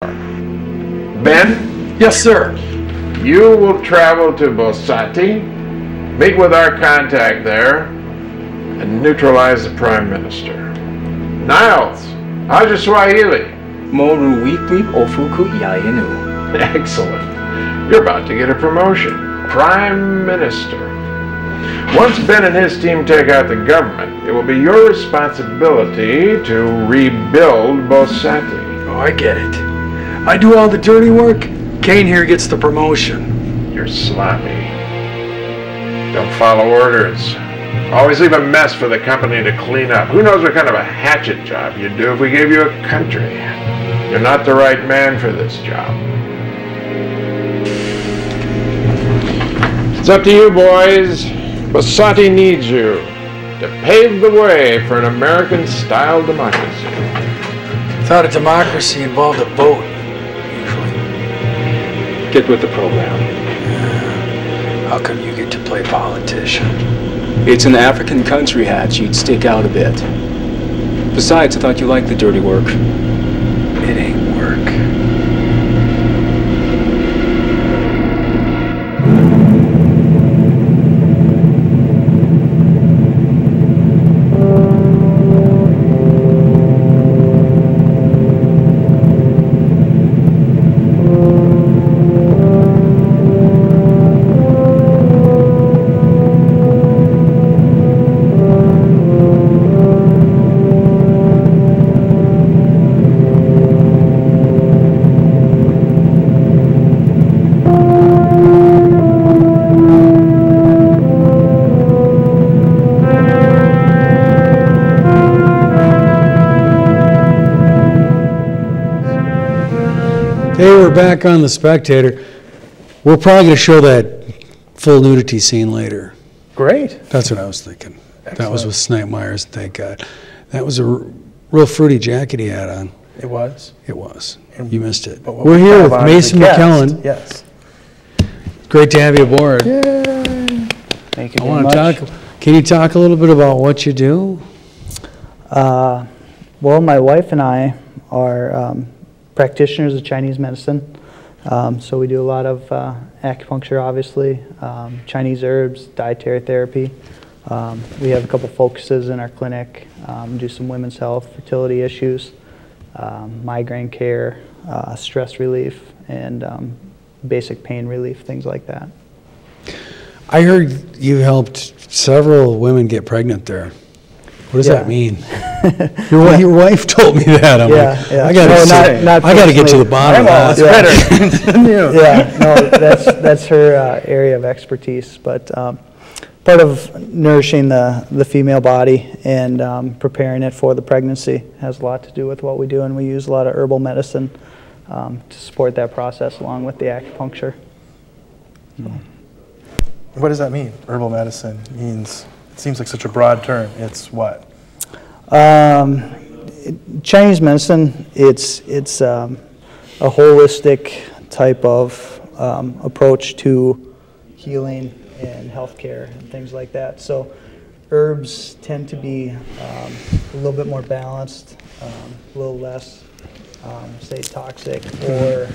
Ben? Yes, sir. You will travel to Bosati, meet with our contact there, and neutralize the Prime Minister. Niles, how's your Swahili? Moru wiki ofuku yainu. Excellent. You're about to get a promotion. Prime Minister. Once Ben and his team take out the government, it will be your responsibility to rebuild Bosati. Oh, I get it. I do all the dirty work. Kane here gets the promotion. You're sloppy. Don't follow orders. Always leave a mess for the company to clean up. Who knows what kind of a hatchet job you'd do if we gave you a country. You're not the right man for this job. It's up to you, boys. Bosati needs you to pave the way for an American-style democracy. I thought a democracy involved a vote, usually. Get with the program. How come you get to play politician? It's an African country hat. You'd stick out a bit. Besides, I thought you liked the dirty work. It ain't work. Hey, we're back on the Spectator. We're probably going to show that full nudity scene later. Great. That's what I was thinking. Excellent. That was with Snipe Myers, thank God. That was a real fruity jacket he had on. It was. It was. And You missed it. But what We're we here have with on is Mason a guest. McClellan. Yes. Great to have you aboard. Yay. Thank you I very want much. to talk. Can you talk a little bit about what you do? Well, my wife and I are practitioners of Chinese medicine. So we do a lot of acupuncture, obviously, Chinese herbs, dietary therapy. We have a couple focuses in our clinic. Do some women's health, fertility issues, migraine care, stress relief, and basic pain relief, things like that. I heard you helped several women get pregnant there. What does that mean? Your wife told me that. I'm like, I gotta get to the bottom of that. No, that's her area of expertise. But part of nourishing the female body and preparing it for the pregnancy has a lot to do with what we do, and we use a lot of herbal medicine to support that process along with the acupuncture. What does that mean? Herbal medicine means, it seems like such a broad term. It's what? Chinese medicine, it's a holistic type of approach to healing and healthcare and things like that. So herbs tend to be a little bit more balanced, a little less, say, toxic or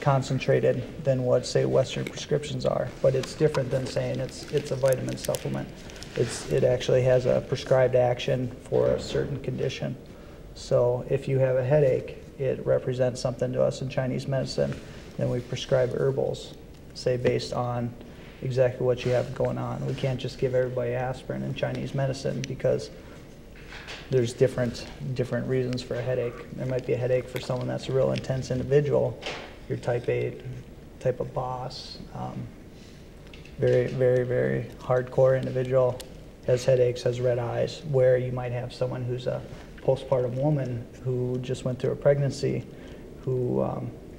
concentrated than what, say, Western prescriptions are. But it's different than saying it's a vitamin supplement. It actually has a prescribed action for a certain condition. So if you have a headache, it represents something to us in Chinese medicine. Then we prescribe herbals, say, based on exactly what you have going on. We can't just give everybody aspirin in Chinese medicine because there's different reasons for a headache. There might be a headache for someone that's a real intense individual, your type A type of boss, very, very, very hardcore individual, has headaches, has red eyes, where you might have someone who's a postpartum woman who just went through a pregnancy who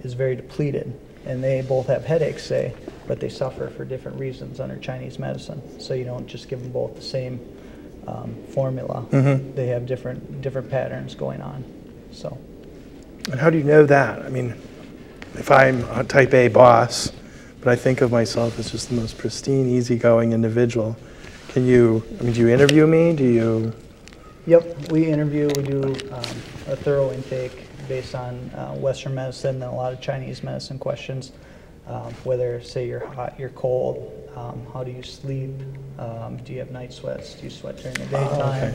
is very depleted, and they both have headaches, say, but they suffer for different reasons under Chinese medicine. So you don't just give them both the same formula. Mm-hmm. They have different patterns going on. So. And how do you know that? I mean, if I'm a type A boss, but I think of myself as just the most pristine, easygoing individual, do you interview me? Do you? Yep, we interview, we do a thorough intake based on Western medicine and a lot of Chinese medicine questions. Whether, say, you're hot, you're cold, how do you sleep, do you have night sweats, do you sweat during the daytime,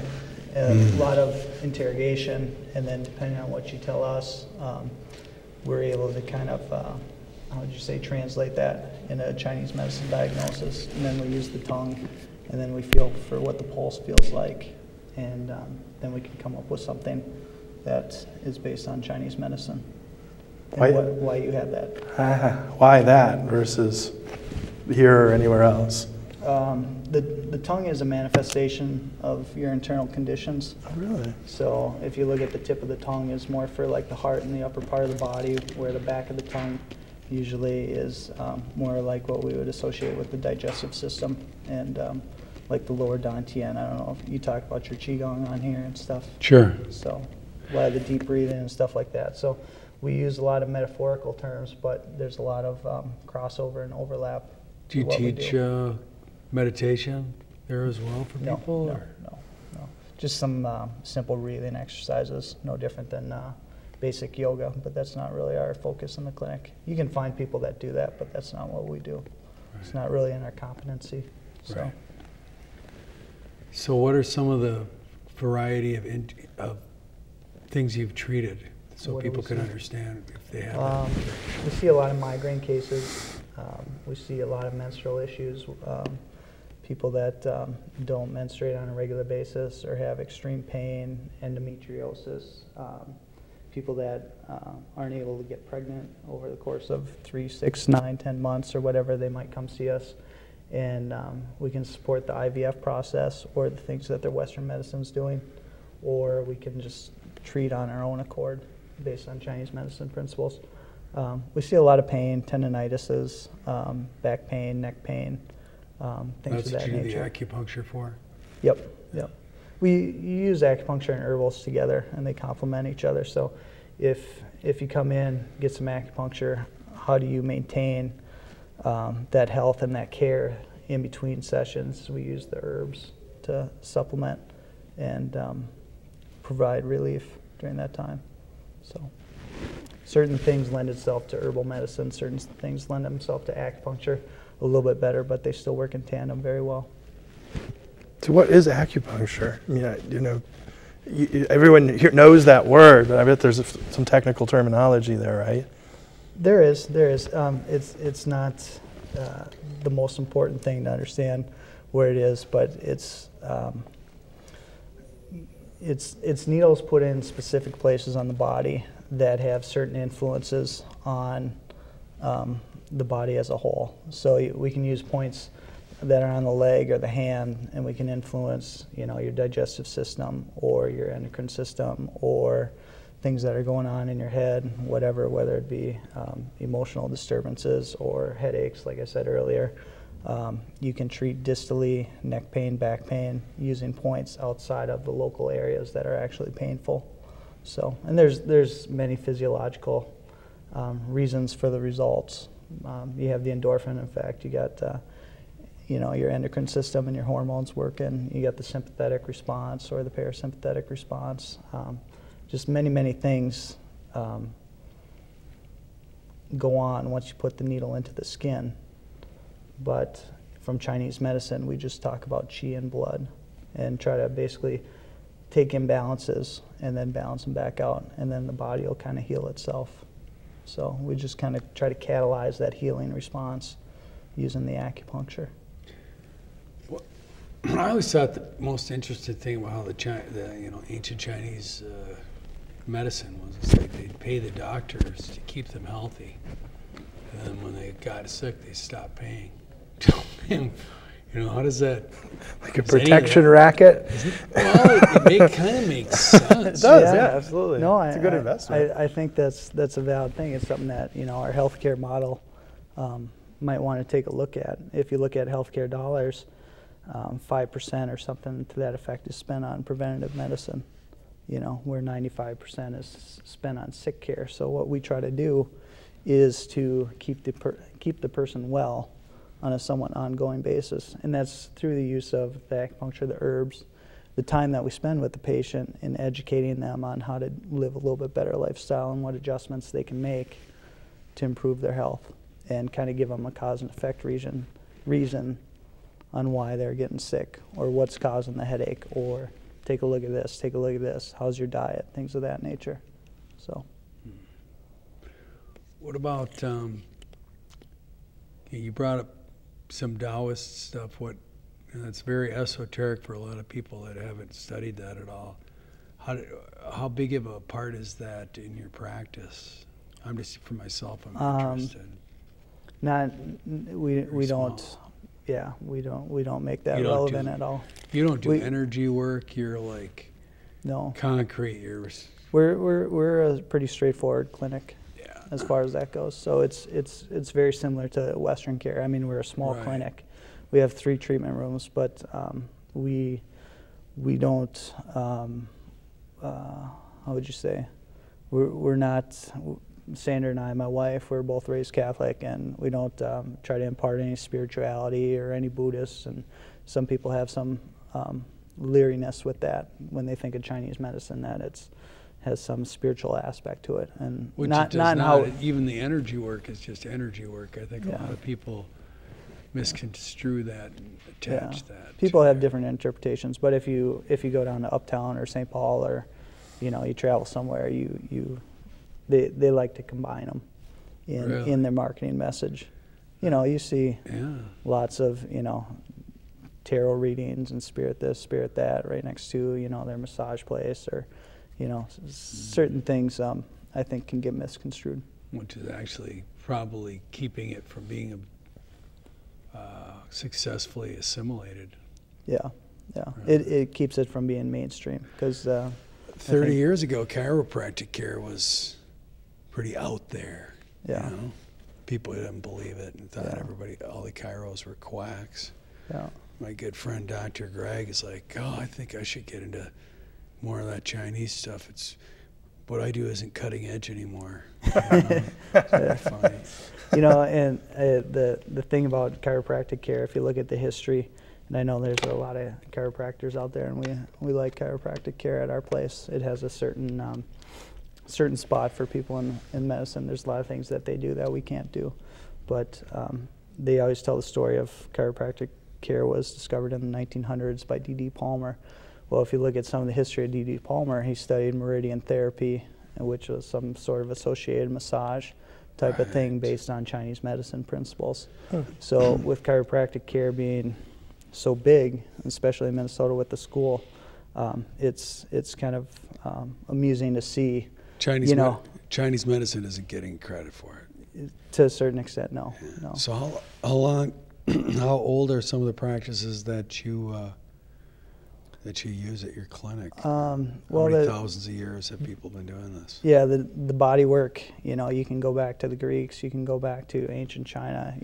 a lot of interrogation, and then depending on what you tell us, we're able to kind of, how would you say, translate that in a Chinese medicine diagnosis, and then we use the tongue, and then we feel for what the pulse feels like, and then we can come up with something that is based on Chinese medicine. And why you have that. Why that versus here or anywhere else? The tongue is a manifestation of your internal conditions. Oh, really? So if you look at the tip of the tongue is more for like the heart and the upper part of the body, where the back of the tongue usually is more like what we would associate with the digestive system and like the lower dantian. I don't know if you talk about your qigong on here and stuff. Sure. So a lot of the deep breathing and stuff like that. So we use a lot of metaphorical terms, but there's a lot of crossover and overlap. Do you teach meditation there as well for people? No. Just some simple breathing exercises, no different than basic yoga, but that's not really our focus in the clinic. You can find people that do that, but that's not what we do. Right. It's not really in our competency. So. Right. So what are some of the variety of things you've treated? So what people can understand if they have it. We see a lot of migraine cases. We see a lot of menstrual issues. People that don't menstruate on a regular basis or have extreme pain, endometriosis. People that aren't able to get pregnant over the course of 3, 6, 9, 10 months or whatever, they might come see us. And we can support the IVF process or the things that their Western medicine's doing, or we can just treat on our own accord based on Chinese medicine principles. We see a lot of pain, tendinitises, back pain, neck pain, things of that nature. That's what you do the acupuncture for? Yep. We use acupuncture and herbals together, and they complement each other. So if you come in, get some acupuncture, how do you maintain that health and that care in between sessions? We use the herbs to supplement and provide relief during that time. So certain things lend itself to herbal medicine, certain things lend themselves to acupuncture a little bit better, but they still work in tandem very well. So what is acupuncture? I mean, everyone here knows that word, but I bet there's some technical terminology there, right? There is. It's not the most important thing to understand where it is, but it's needles put in specific places on the body that have certain influences on the body as a whole. So we can use points that are on the leg or the hand, and we can influence, your digestive system or your endocrine system or things that are going on in your head, whatever, whether it be emotional disturbances or headaches, like I said earlier. You can treat distally, neck pain, back pain, using points outside of the local areas that are actually painful. So, and there's many physiological reasons for the results. You have the endorphin effect. You got your endocrine system and your hormones working. You got the sympathetic response or the parasympathetic response. Just many things go on once you put the needle into the skin. But from Chinese medicine, we just talk about qi and blood and try to basically take imbalances and then balance them back out, and then the body will kind of heal itself. So we just kind of try to catalyze that healing response using the acupuncture. Well, I always thought the most interesting thing about how the ancient Chinese medicine was it's like they'd pay the doctors to keep them healthy, and then when they got sick, they stopped paying. How does that? Like a protection racket? Well, it kind of makes sense. It does, yeah, absolutely. No, it's a good investment. I think that's a valid thing. It's something that our healthcare model might want to take a look at. If you look at healthcare dollars, 5% or something to that effect is spent on preventative medicine. Where 95% is spent on sick care. So what we try to do is to keep the person well on a somewhat ongoing basis, and that's through the use of the acupuncture, the herbs, the time that we spend with the patient in educating them on how to live a little bit better lifestyle and what adjustments they can make to improve their health, and kind of give them a cause and effect reason on why they're getting sick, or what's causing the headache, or take a look at this, how's your diet, things of that nature. So. What about, you brought up some Taoist stuff, and it's very esoteric for a lot of people that haven't studied that at all. How big of a part is that in your practice? I'm just, for myself, I'm interested. We don't, yeah, we don't make that relevant at all. You don't do energy work, you're like no concrete, we're a pretty straightforward clinic. Yeah. As far as that goes. So it's very similar to Western care. I mean, we're a small clinic. We have 3 treatment rooms, but we don't, how would you say, we're not, Sandra and I, my wife, we're both raised Catholic, and we don't try to impart any spirituality or any Buddhists, and some people have some leeriness with that when they think of Chinese medicine, that it's has some spiritual aspect to it, and which not how even the energy work is just energy work. I think a lot of people misconstrue that and attach that. People have different interpretations, but if you go down to Uptown or St. Paul, or you travel somewhere, they like to combine them in their marketing message. You see lots of tarot readings and spirit this, spirit that right next to their massage place, or certain things I think can get misconstrued. Which is actually probably keeping it from being successfully assimilated. Yeah. It keeps it from being mainstream, because 30 years ago, chiropractic care was pretty out there. Yeah. People didn't believe it and thought all the chiros were quacks. Yeah. My good friend Dr. Greg is like, I think I should get into more of that Chinese stuff. What I do isn't cutting edge anymore. It's funny. And the thing about chiropractic care, if you look at the history, and I know there's a lot of chiropractors out there, and we like chiropractic care at our place. It has a certain spot for people in medicine. There's a lot of things that they do that we can't do, but they always tell the story of chiropractic care was discovered in the 1900s by D.D. Palmer. Well, if you look at some of the history of D.D. Palmer, he studied meridian therapy, which was some sort of associated massage type of thing based on Chinese medicine principles. So with chiropractic care being so big, especially in Minnesota with the school, it's kind of amusing to see. Chinese medicine isn't getting credit for it. To a certain extent, no. So how old are some of the practices that you use at your clinic? How many thousands of years have people been doing this? Yeah, the body work, you can go back to the Greeks, you can go back to ancient China,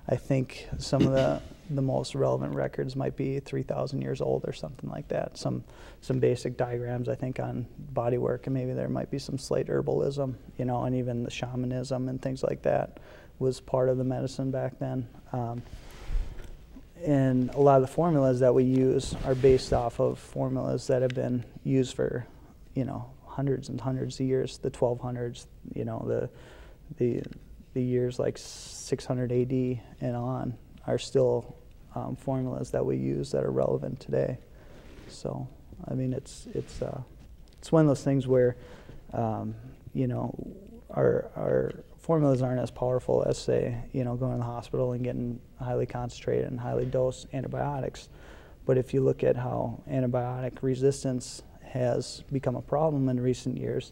I think some of the most relevant records might be 3,000 years old or something like that. Some basic diagrams, I think, on body work, and maybe there might be some slight herbalism, and even the shamanism and things like that was part of the medicine back then. And a lot of the formulas that we use are based off of formulas that have been used for, hundreds and hundreds of years. The 1200s, the years like 600 AD and on are still formulas that we use that are relevant today. So, I mean, it's one of those things where, our formulas aren't as powerful as, say, going to the hospital and getting highly concentrated and highly dosed antibiotics. But if you look at how antibiotic resistance has become a problem in recent years,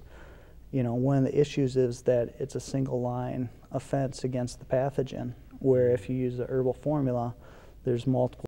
one of the issues is that it's a single line offense against the pathogen, where if you use the herbal formula, there's multiple